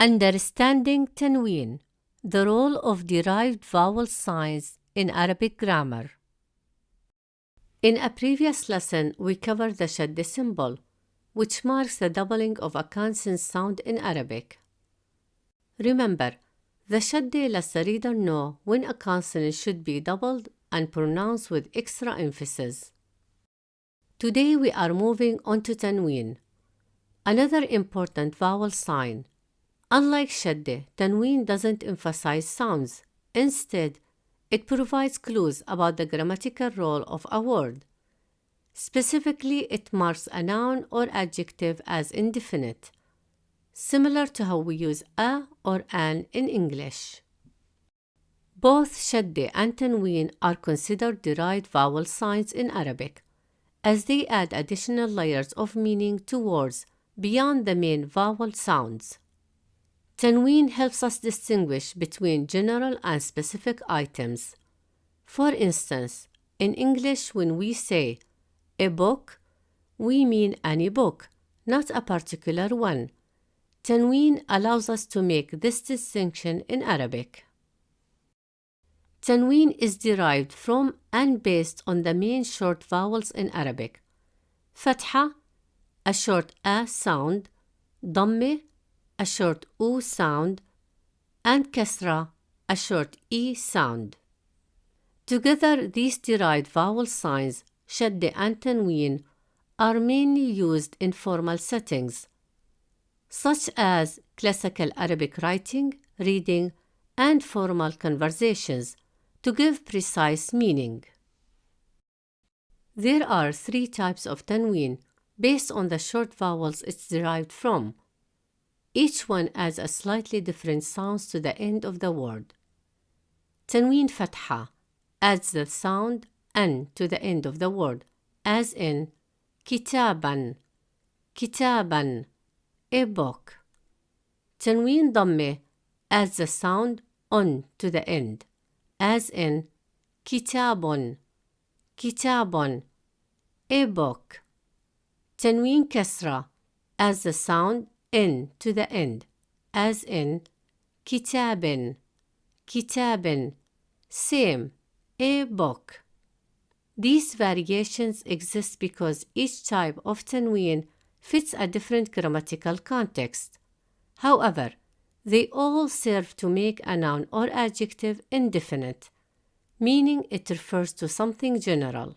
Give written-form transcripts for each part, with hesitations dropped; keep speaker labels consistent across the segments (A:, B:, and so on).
A: Understanding Tanween, the role of derived vowel signs in Arabic grammar. In a previous lesson, we covered the shadda symbol, which marks the doubling of a consonant sound in Arabic. Remember, the shadda lets the reader know when a consonant should be doubled and pronounced with extra emphasis. Today we are moving on to Tanween, another important vowel sign. Unlike shadda, Tanween doesn't emphasize sounds. Instead, it provides clues about the grammatical role of a word. Specifically, it marks a noun or adjective as indefinite, similar to how we use a or an in English. Both shadda and Tanween are considered derived vowel signs in Arabic, as they add additional layers of meaning to words beyond the main vowel sounds. Tanween helps us distinguish between general and specific items. For instance, in English, when we say a book, we mean any book, not a particular one. Tanween allows us to make this distinction in Arabic. Tanween is derived from and based on the main short vowels in Arabic. Fatha, a short a sound, dammah, a short u sound, and kasra, a short e sound. Together, these derived vowel signs, shadda and Tanween, are mainly used in formal settings, such as classical Arabic writing, reading, and formal conversations, to give precise meaning. There are 3 types of Tanween based on the short vowels it's derived from. Each one adds a slightly different sound to the end of the word. Tanween fatha adds the sound an to the end of the word, as in kitaban, kitaban, a book. Tanween dammah adds the sound on to the end, as in kitabun, kitabun, a book. Tanween kasra adds the sound in to the end, as in kitabin, kitabin, same, a book. These variations exist because each type of Tanween fits a different grammatical context. However, they all serve to make a noun or adjective indefinite, meaning it refers to something general.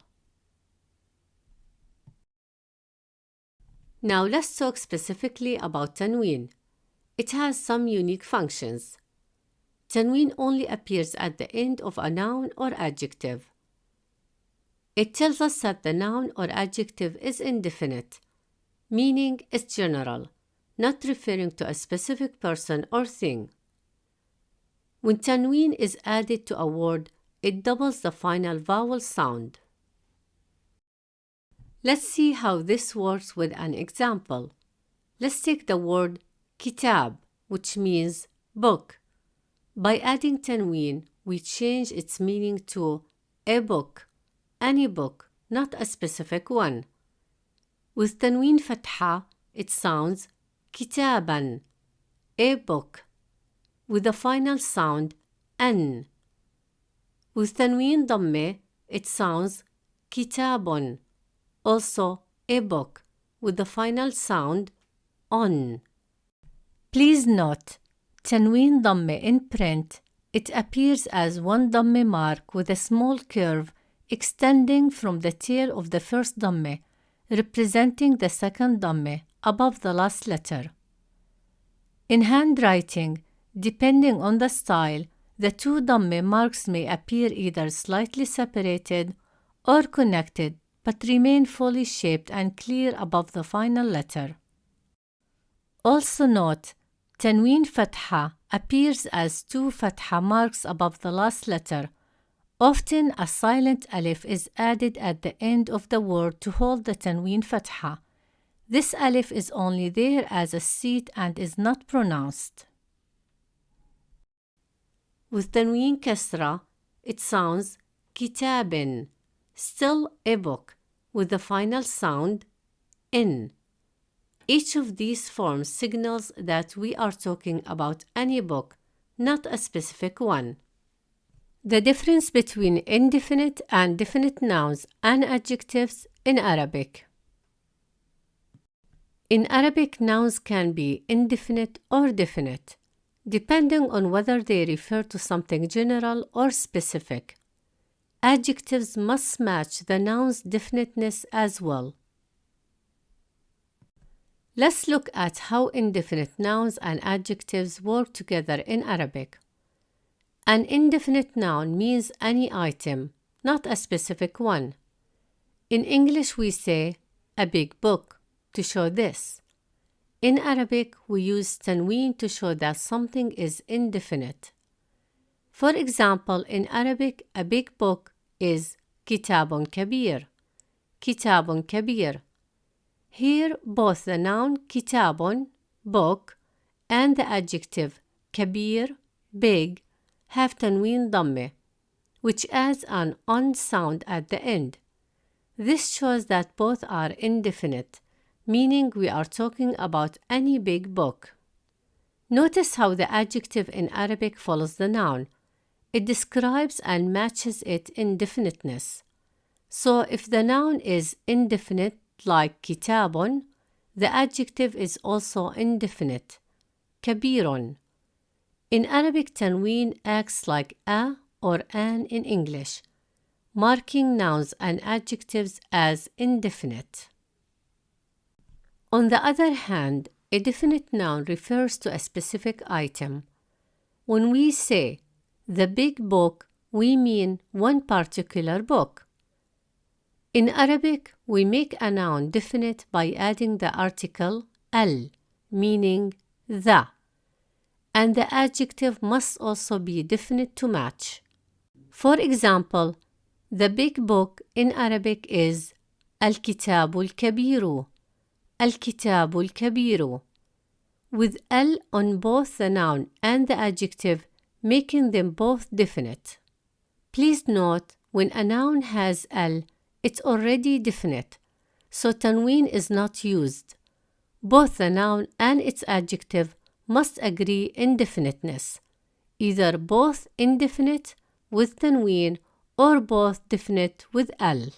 A: Now let's talk specifically about Tanween. It has some unique functions. Tanween only appears at the end of a noun or adjective. It tells us that the noun or adjective is indefinite, meaning it's general, not referring to a specific person or thing. When Tanween is added to a word, it doubles the final vowel sound. Let's see how this works with an example. Let's take the word kitab, which means book. By adding Tanween, we change its meaning to a book, any book, not a specific one. With Tanween fatha, it sounds kitaban, a book, with the final sound an. With Tanween dammah, it sounds kitabun, also a book, with the final sound on. Please note, Tanween dammah in print, it appears as one dammah mark with a small curve extending from the tail of the first dammah, representing the second dammah above the last letter. In handwriting, depending on the style, the 2 dammah marks may appear either slightly separated or connected, but remain fully shaped and clear above the final letter. Also note, Tanween fatha appears as 2 fatha marks above the last letter. Often a silent alif is added at the end of the word to hold the Tanween fatha. This alif is only there as a seat and is not pronounced. With Tanween kasra, it sounds kitabin, still a book, with the final sound in. Each of these forms signals that we are talking about any book, not a specific one. The difference between indefinite and definite nouns and adjectives in Arabic. In Arabic, nouns can be indefinite or definite, depending on whether they refer to something general or specific. Adjectives must match the noun's definiteness as well. Let's look at how indefinite nouns and adjectives work together in Arabic. An indefinite noun means any item, not a specific one. In English, we say a big book to show this. In Arabic, we use Tanween to show that something is indefinite. For example, in Arabic, a big book is kitabun kabir. Kitabun kabir. Here, both the noun kitabun, book, and the adjective kabir, big, have tanween dammah, which adds an on sound at the end. This shows that both are indefinite, meaning we are talking about any big book. Notice how the adjective in Arabic follows the noun. It describes and matches it in definiteness. So if the noun is indefinite, like kitabun, the adjective is also indefinite, kabirun. In Arabic, tanween acts like a or an in English, marking nouns and adjectives as indefinite. On the other hand, a definite noun refers to a specific item. When we say the big book, we mean one particular book. In Arabic, we make a noun definite by adding the article al, meaning the, and the adjective must also be definite to match. For example, the big book in Arabic is al-kitabul kabiru, al-kitabul kabiru, with al on both the noun and the adjective, making them both definite. Please note, when a noun has al, it's already definite, so tanween is not used. Both the noun and its adjective must agree in definiteness, either both indefinite with tanween or both definite with al.